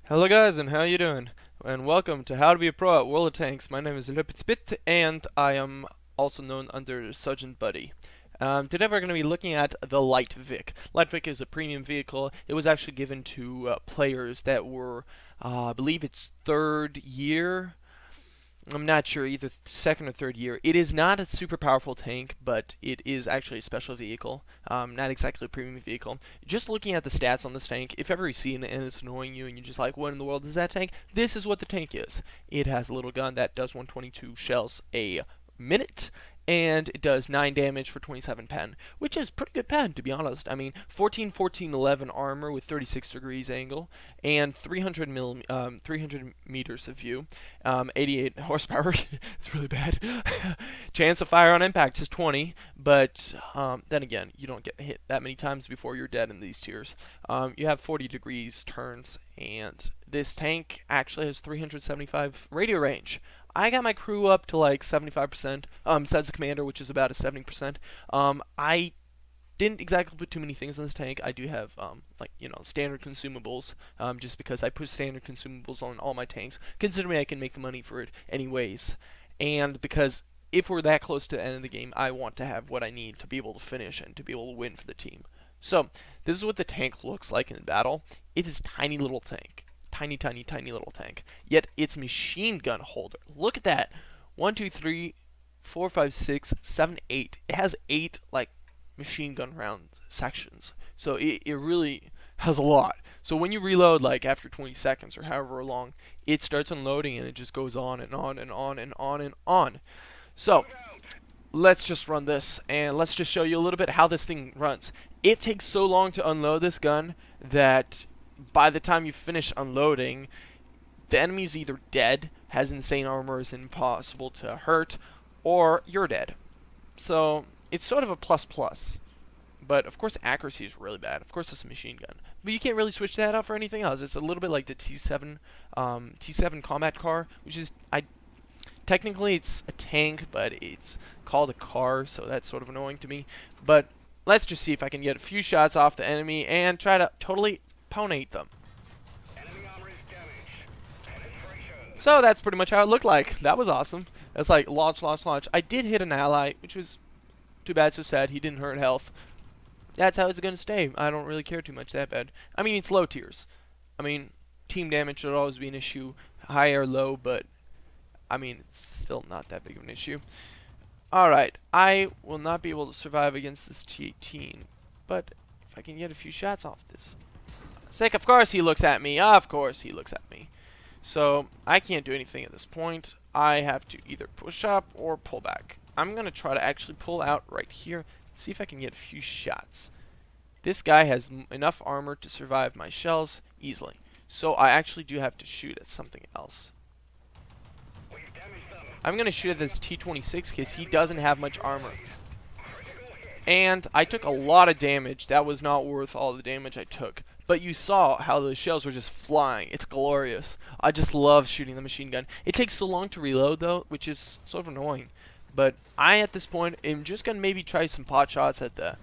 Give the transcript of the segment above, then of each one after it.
Hello guys, and how you doing? And welcome to How to Be a Pro at World of Tanks. My name is Light VIC, and I am also known under Sergeant Buddy. Today we're going to be looking at the Light VIC. Light VIC is a premium vehicle. It was actually given to players that were, I believe it's third year. I'm not sure, either second or third year. It is not a super powerful tank, but it is actually a special vehicle. Not exactly a premium vehicle. Just looking at the stats on this tank, if ever you see it and it's annoying you and you're just like, what in the world is that tank? This is what the tank is. It has a little gun that does 122 shells a minute, and it does 9 damage for 27 pen, which is pretty good pen, to be honest. I mean, 14, 14, 11 armor with 36 degrees angle, and 300 meters of view, 88 horsepower. It's really bad. Chance of fire on impact is 20, but then again, you don't get hit that many times before you're dead in these tiers. You have 40 degrees turns, and this tank actually has 375 radio range. I got my crew up to like 75%, besides the commander, which is about a 70%. I didn't exactly put too many things in this tank. I do have, standard consumables, just because I put standard consumables on all my tanks, considering I can make the money for it anyways. And because if we're that close to the end of the game, I want to have what I need to be able to finish and to be able to win for the team. So, this is what the tank looks like in battle. It is a tiny little tank. Tiny, tiny, tiny little tank. Yet it's machine gun holder. Look at that. 1, 2, 3, 4, 5, 6, 7, 8. It has 8 like machine gun round sections. So it really has a lot. So when you reload like after 20 seconds or however long, it starts unloading and it just goes on and on and on and on and on. So let's just run this and let's just show you a little bit how this thing runs. It takes so long to unload this gun that by the time you finish unloading, the enemy's either dead, has insane armor, is impossible to hurt, or you're dead. So it's sort of a plus. But of course accuracy is really bad. Of course it's a machine gun. But you can't really switch that out for anything else. It's a little bit like the T7 combat car, which is, technically it's a tank, but it's called a car, so that's sort of annoying to me. But let's just see if I can get a few shots off the enemy and try to totally ponate them. So that's pretty much how it looked like. That was awesome. That's like launch. I did hit an ally, which was too bad, so sad. He didn't hurt health. That's how it's going to stay. I don't really care too much that bad. I mean, it's low tiers. I mean, team damage should always be an issue, high or low, but I mean, it's still not that big of an issue. Alright, I will not be able to survive against this T18, but if I can get a few shots off this. Sick, of course he looks at me. Of course he looks at me. So, I can't do anything at this point. I have to either push up or pull back. I'm going to try to actually pull out right here and see if I can get a few shots. This guy has enough armor to survive my shells easily. So, I actually do have to shoot at something else. I'm going to shoot at this T26 because he doesn't have much armor. And I took a lot of damage. That was not worth all the damage I took. But you saw how the shells were just flying. It's glorious. I just love shooting the machine gun. It takes so long to reload though, which is sort of annoying. But I, at this point, am just going to maybe try some pot shots at the...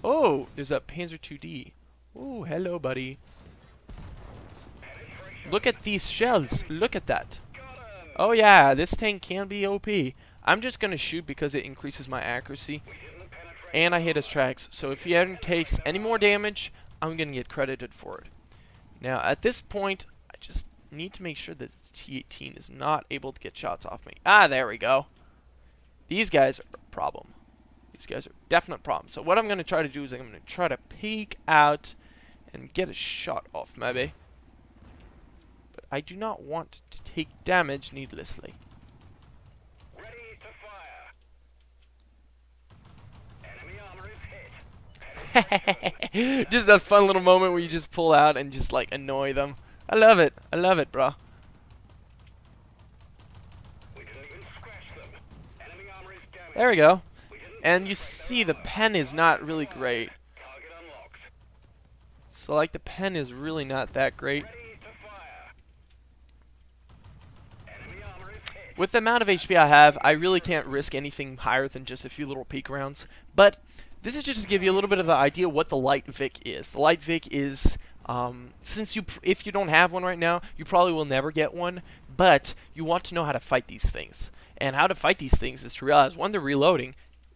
Oh, there's a Panzer 2D. Oh, hello, buddy. Look at these shells. Look at that. Oh yeah, this tank can be OP. I'm just going to shoot because it increases my accuracy. And I hit his tracks. So if he ever takes any more damage, I'm going to get credited for it. Now, at this point, I just need to make sure that this T18 is not able to get shots off me. Ah, there we go. These guys are a problem. These guys are a definite problem. So what I'm going to try to do is I'm going to try to peek out and get a shot off, maybe. But I do not want to take damage needlessly. Just that fun little moment where you just pull out and just like annoy them. I love it. I love it, bro. There we go. And you see the pen is not really great. So like the pen is really not that great. With the amount of HP I have, I really can't risk anything higher than just a few little peek rounds. But this is just to give you a little bit of the idea what the Light VIC is. The Light VIC is Since if you don't have one right now, you probably will never get one, but you want to know how to fight these things. And how to fight these things is to realize when they're reloading,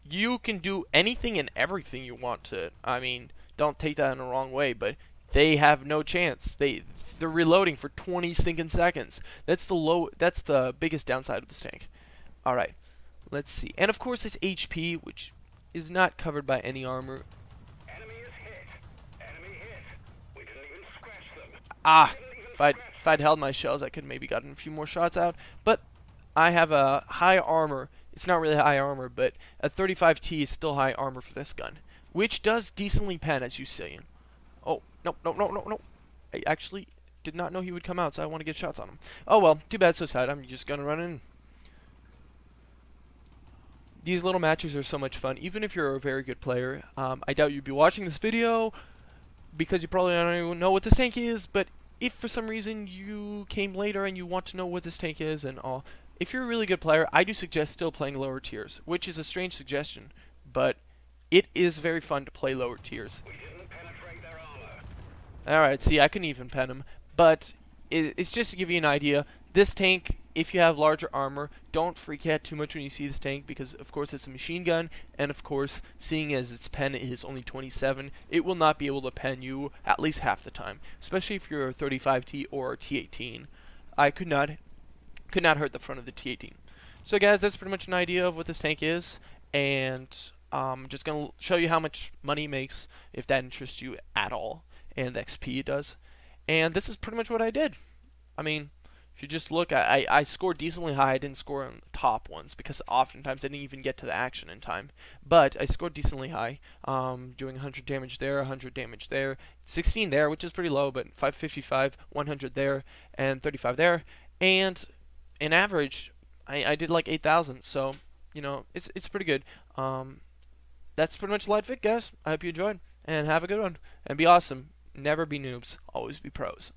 you can do anything and everything you want to. I mean, don't take that in the wrong way, but they have no chance. They're reloading for 20 stinking seconds. That's the biggest downside of this tank. All right, let's see. And of course, it's HP, which is not covered by any armor. Enemy is hit. Enemy hit. We didn't even scratch them. Ah, if I'd held my shells, I could maybe gotten a few more shots out. But I have a high armor. It's not really high armor, but a 35T is still high armor for this gun, which does decently pen, as you see. Oh, no, no, no, no, no. I actually did not know he would come out, so I want to get shots on him. Oh well, too bad, so sad. I'm just gonna run in. These little matches are so much fun, even if you're a very good player. I doubt you'd be watching this video because you probably don't even know what this tank is, but if for some reason you came later and you want to know what this tank is and all, if you're a really good player, I do suggest still playing lower tiers, which is a strange suggestion, but it is very fun to play lower tiers. We didn't penetrate their armor. Alright, see, I couldn't even pen him, but it's just to give you an idea. This tank, if you have larger armor, don't freak out too much when you see this tank, because of course it's a machine gun, and of course, seeing as its pen is only 27, it will not be able to pen you at least half the time, especially if you're a 35T or a T18. I could not hurt the front of the T18. So guys, that's pretty much an idea of what this tank is, and I'm just going to show you how much money it makes, if that interests you at all, and the XP it does. And this is pretty much what I did. I mean, if you just look, I scored decently high. I didn't score on the top ones because oftentimes I didn't even get to the action in time. But I scored decently high, doing 100 damage there, 100 damage there, 16 there, which is pretty low, but 555, 100 there, and 35 there. And in average, I did like 8,000. So, you know, it's pretty good. That's pretty much Light VIC, guys. I hope you enjoyed, and have a good one, and be awesome. Never be noobs, always be pros.